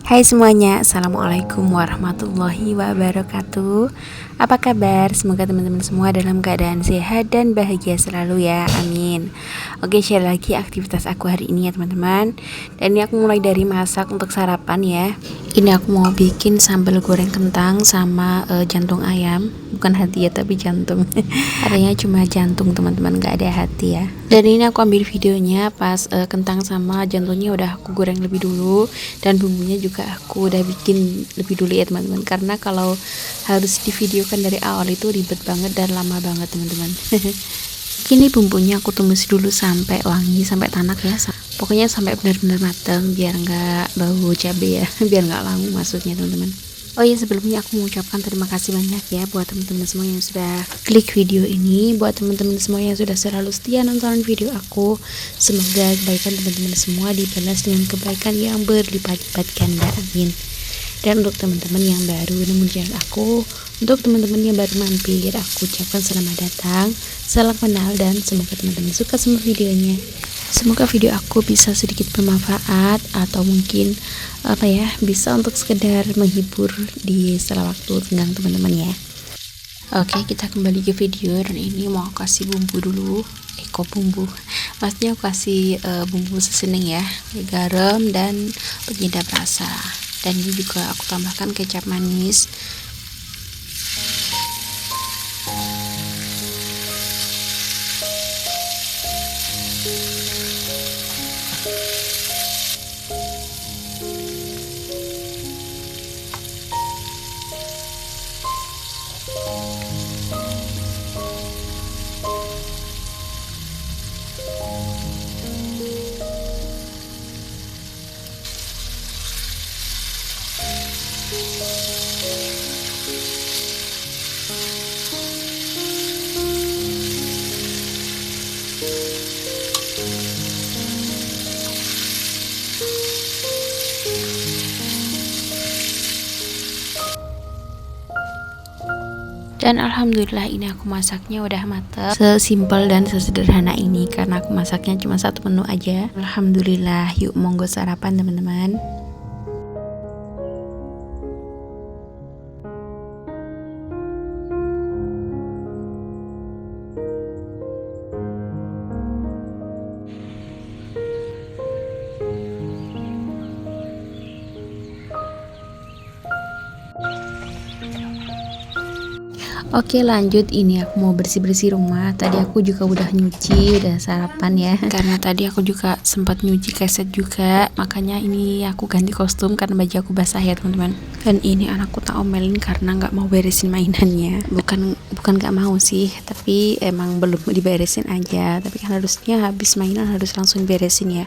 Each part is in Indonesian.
Hai semuanya, Assalamualaikum warahmatullahi wabarakatuh. Apa kabar? Semoga teman-teman semua dalam keadaan sehat dan bahagia selalu ya, amin. Oke, share lagi aktivitas aku hari ini ya teman-teman. Dan ini aku mulai dari masak untuk sarapan ya. Ini aku mau bikin sambal goreng kentang sama jantung ayam. Bukan hati ya, tapi jantung. Adanya cuma jantung teman-teman, gak ada hati ya. Dan ini aku ambil videonya pas kentang sama jantungnya udah aku goreng lebih dulu. Dan bumbunya juga aku udah bikin lebih dulu ya teman-teman, karena kalau harus divideokan dari awal itu ribet banget dan lama banget teman-teman. Kini bumbunya aku tumis dulu sampai wangi, sampai tanak ya, pokoknya sampai benar-benar matang biar nggak bau cabai ya, biar nggak langu maksudnya teman-teman. Oh iya, sebelumnya aku mengucapkan terima kasih banyak ya buat teman-teman semua yang sudah klik video ini, buat teman-teman semua yang sudah selalu setia nonton video aku. Semoga kebaikan teman-teman semua dibalas dengan kebaikan yang berlipat-lipat ganda, amin. Dan untuk teman-teman yang baru nemu channel aku, untuk teman-teman yang baru mampir, aku ucapkan selamat datang, salam kenal, dan semoga teman-teman suka sama videonya. Semoga video aku bisa sedikit bermanfaat atau mungkin bisa untuk sekedar menghibur di setelah waktu tenggang teman-teman ya. Oke, kita kembali ke video, dan ini mau kasih bumbu dulu. Bumbu maksudnya aku kasih bumbu seasoning ya, garam dan penyedap rasa. Dan ini juga aku tambahkan kecap manis. Dan alhamdulillah ini aku masaknya udah matang, sesimpel dan sesederhana ini karena aku masaknya cuma satu menu aja. Alhamdulillah, yuk monggo sarapan teman-teman. Oke, lanjut, ini aku mau bersih-bersih rumah. Tadi aku juga udah nyuci, udah sarapan ya. Karena tadi aku juga sempat nyuci keset juga, makanya ini aku ganti kostum karena baju aku basah ya teman-teman. Dan ini anakku tak omelin karena nggak mau beresin mainannya. Bukan nggak mau sih, tapi emang belum diberesin aja. Tapi kan harusnya habis mainan harus langsung beresin ya,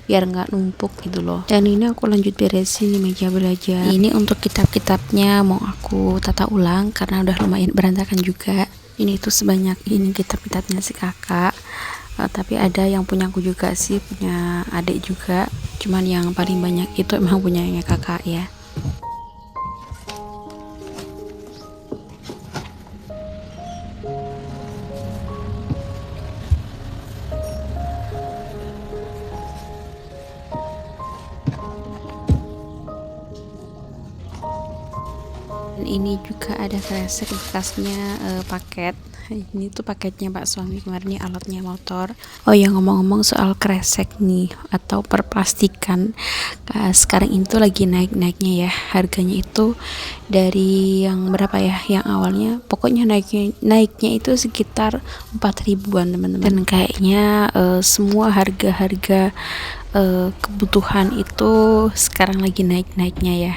biar nggak numpuk gitu loh. Dan ini aku lanjut beresin di meja belajar. Ini untuk kitab-kitabnya mau aku tata ulang karena udah lumayan berantakan juga. Ini tuh sebanyak ini kitab-kitabnya si kakak, tapi ada yang punya aku juga sih, punya adik juga, cuman yang paling banyak itu emang punyanya kakak ya. Dan ini juga ada kresek bekasnya, paket. Ini tuh paketnya Pak suami kemarin, ini alatnya motor. Oh ya, ngomong-ngomong soal kresek nih atau perplastikan, sekarang itu lagi naik-naiknya ya harganya. Itu dari yang berapa ya, yang awalnya pokoknya naiknya itu sekitar 4.000-an teman-teman. Dan kayaknya semua harga-harga kebutuhan itu sekarang lagi naik-naiknya ya.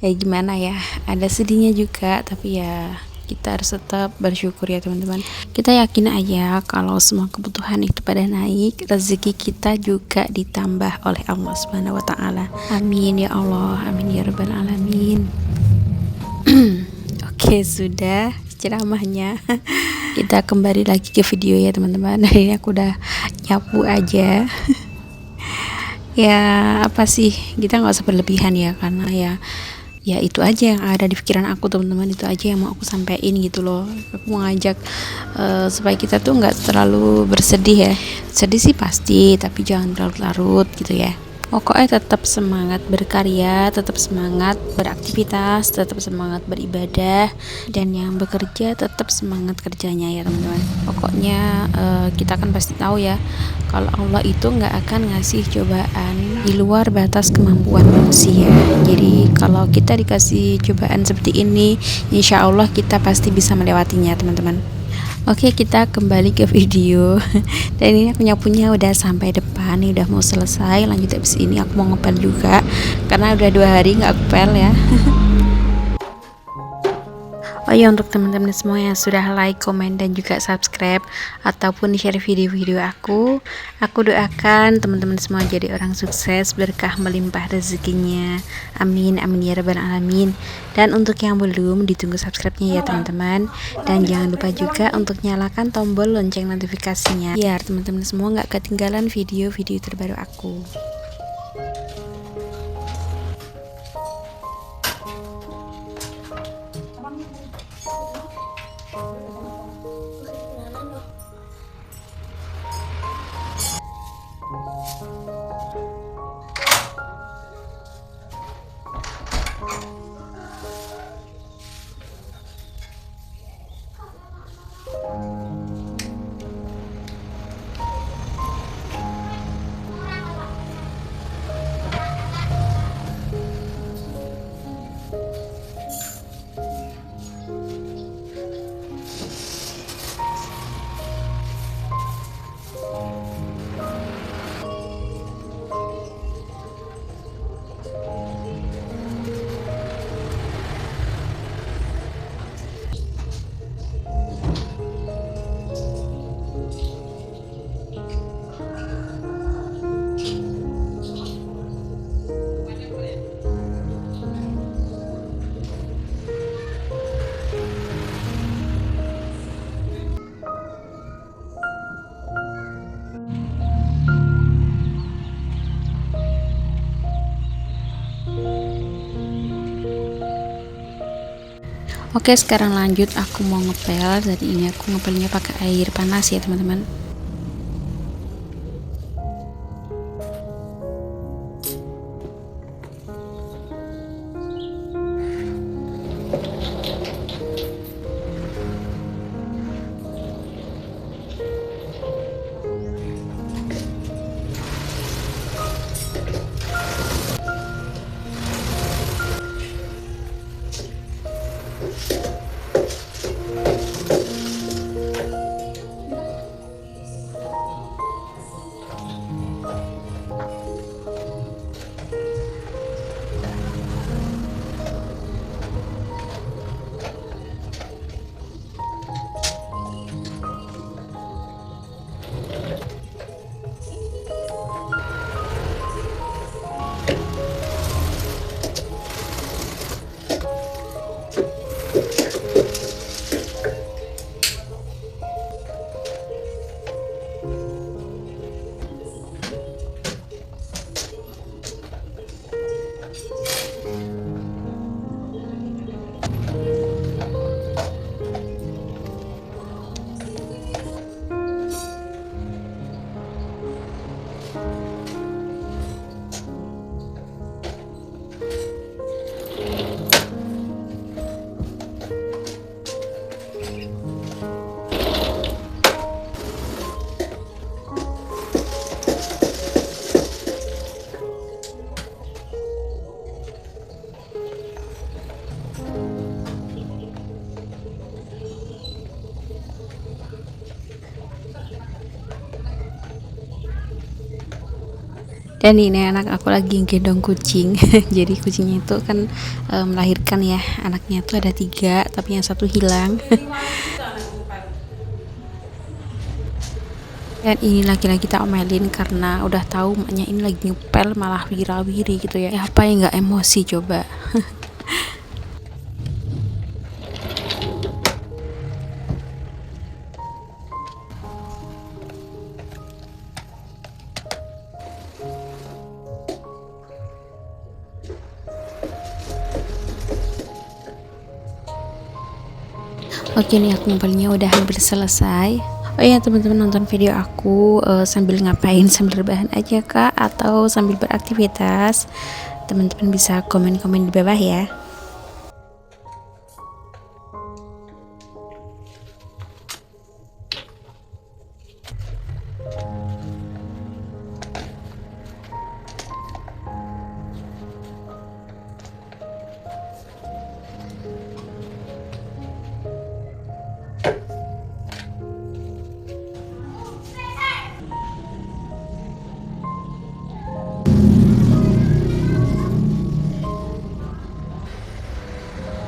Ya gimana ya, ada sedihnya juga, tapi ya kita harus tetap bersyukur ya teman-teman. Kita yakin aja kalau semua kebutuhan itu pada naik, rezeki kita juga ditambah oleh Allah Subhanahu wa taala. Amin ya Allah, amin ya rabbal alamin. Oke, sudah ceramahnya. Kita kembali lagi ke video ya teman-teman. Hari ini aku udah nyapu aja. Ya apa sih, kita nggak usah berlebihan ya, karena ya itu aja yang ada di pikiran aku teman-teman, itu aja yang mau aku sampaikan gitu loh. Aku mau ngajak supaya kita tuh nggak terlalu bersedih ya. Sedih sih pasti, tapi jangan larut-larut gitu ya. Pokoknya tetap semangat berkarya, tetap semangat beraktivitas, tetap semangat beribadah, dan yang bekerja tetap semangat kerjanya ya teman-teman. Pokoknya kita kan pasti tahu ya, kalau Allah itu nggak akan ngasih cobaan di luar batas kemampuan manusia. Jadi kalau kita dikasih cobaan seperti ini, insya Allah kita pasti bisa melewatinya teman-teman. Oke, kita kembali ke video. Dan ini aku nyapunya udah sampai depan nih, udah mau selesai. Lanjut abis ini aku mau ngepel juga, karena udah 2 hari nggak ngepel ya. Oh ya, untuk teman-teman semua yang sudah like, komen, dan juga subscribe ataupun share video-video aku doakan teman-teman semua jadi orang sukses, berkah melimpah rezekinya. Amin, amin ya rabbal alamin. Dan untuk yang belum, ditunggu subscribe-nya ya teman-teman. Dan jangan lupa juga untuk nyalakan tombol lonceng notifikasinya, biar teman-teman semua nggak ketinggalan video-video terbaru aku. Oke, sekarang lanjut aku mau ngepel. Jadi ini aku ngepelnya pakai air panas ya teman-teman. Dan ini anak aku lagi gendong kucing. Jadi kucingnya itu kan melahirkan ya, anaknya tuh ada 3 tapi yang 1 hilang. Dan ini lagi-lagi kita omelin karena udah tahu maknya ini lagi ngepel malah wira-wiri gitu ya. Apa yang nggak emosi coba. Oke nih, aku ngepelnya udah hampir selesai. Oh ya teman-teman, nonton video aku sambil ngapain? Sambil rebahan aja kak atau sambil beraktivitas? Teman-teman bisa komen-komen di bawah ya.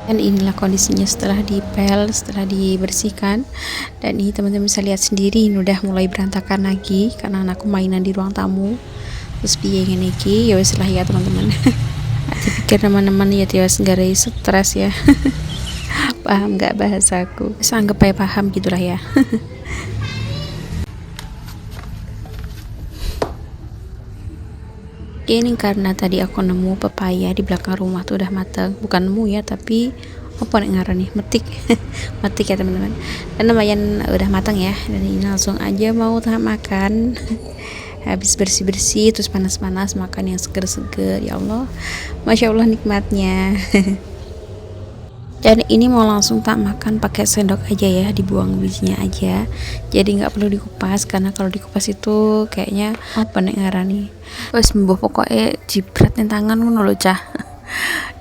Dan inilah kondisinya setelah dipel, setelah dibersihkan. Dan ini teman-teman bisa lihat sendiri, ini udah mulai berantakan lagi karena anakku mainan di ruang tamu. Terus piye ngene iki ya wis lah ya teman-teman. Dipikir teman-teman ya dia segala stres ya. Paham nggak bahasaku? Saya anggap aja paham gitulah ya. Ini karena tadi aku nemu pepaya di belakang rumah tuh udah matang, bukan nemu ya tapi apa nih ngaran nih, metik. Metik ya teman-teman, dan lumayan udah matang ya. Dan ini langsung aja mau tahap makan. Habis bersih-bersih terus panas-panas makan yang seger-seger, ya Allah, masya Allah nikmatnya. Dan ini mau langsung tak makan pakai sendok aja ya, dibuang bijinya aja, jadi nggak perlu dikupas karena kalau dikupas itu kayaknya apa nih ngarani wes mbuh pokoknya jibrat nih tangan ngono lho cah.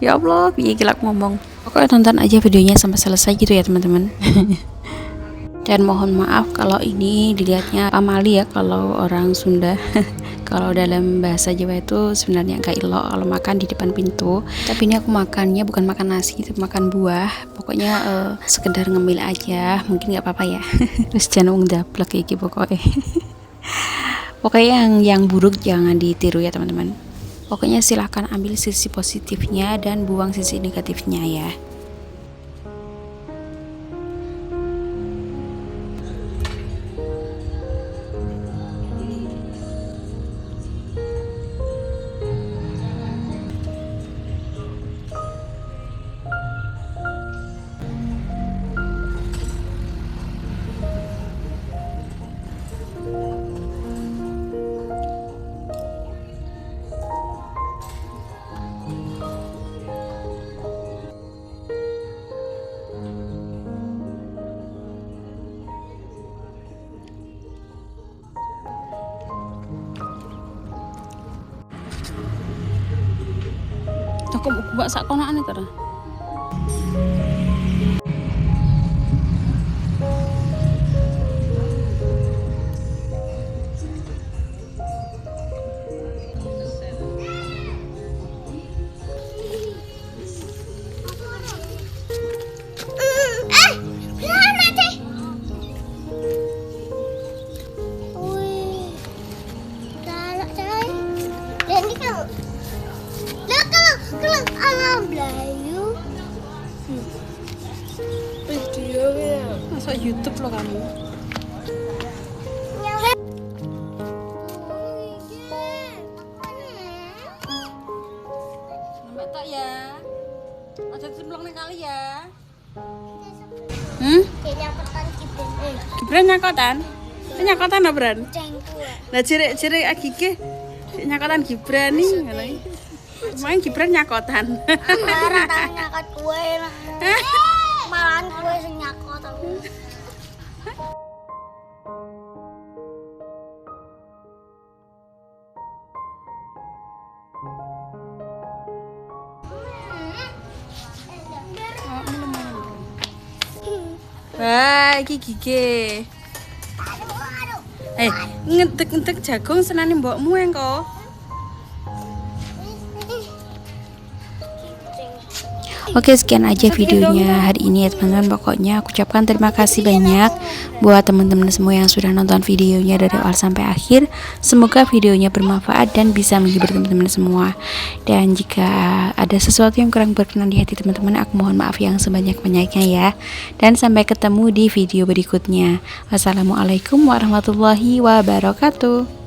Ya Allah piye gila ngomong, pokoknya tonton aja videonya sampai selesai gitu ya teman-teman. Dan mohon maaf kalau ini dilihatnya pamali ya kalau orang Sunda. Kalau dalam bahasa Jawa itu sebenarnya gak ilok kalau makan di depan pintu. Tapi ini aku makannya bukan makan nasi, tapi makan buah. Pokoknya sekedar ngemil aja, mungkin gak apa-apa ya. Terus jangan daplek iki pokoknya. Pokoknya yang buruk jangan ditiru ya teman-teman. Pokoknya silahkan ambil sisi positifnya dan buang sisi negatifnya ya. Aku mbak sak konaan itu dah. Masuk YouTube loh kamu. Sampai tak ya. Aja sebelum kali ya. Nyakotan Gibran. Gibran nyakotan? Nyakotan apa Bran? Cengku. Lah ciri-ciri agike nyakotan Gibran nih. Main Gibran nyakotan. Marah tak nyakot kue. Malahan kue sing nyakot aku. Wah, iki gige. Ngetek-ngetek jagung senane mbokmu engko. Oke, sekian aja videonya hari ini ya teman-teman. Pokoknya aku ucapkan terima kasih banyak buat teman-teman semua yang sudah nonton videonya dari awal sampai akhir. Semoga videonya bermanfaat dan bisa menghibur teman-teman semua. Dan jika ada sesuatu yang kurang berkenan di hati teman-teman, aku mohon maaf yang sebanyak-banyaknya ya. Dan sampai ketemu di video berikutnya. Wassalamualaikum warahmatullahi wabarakatuh.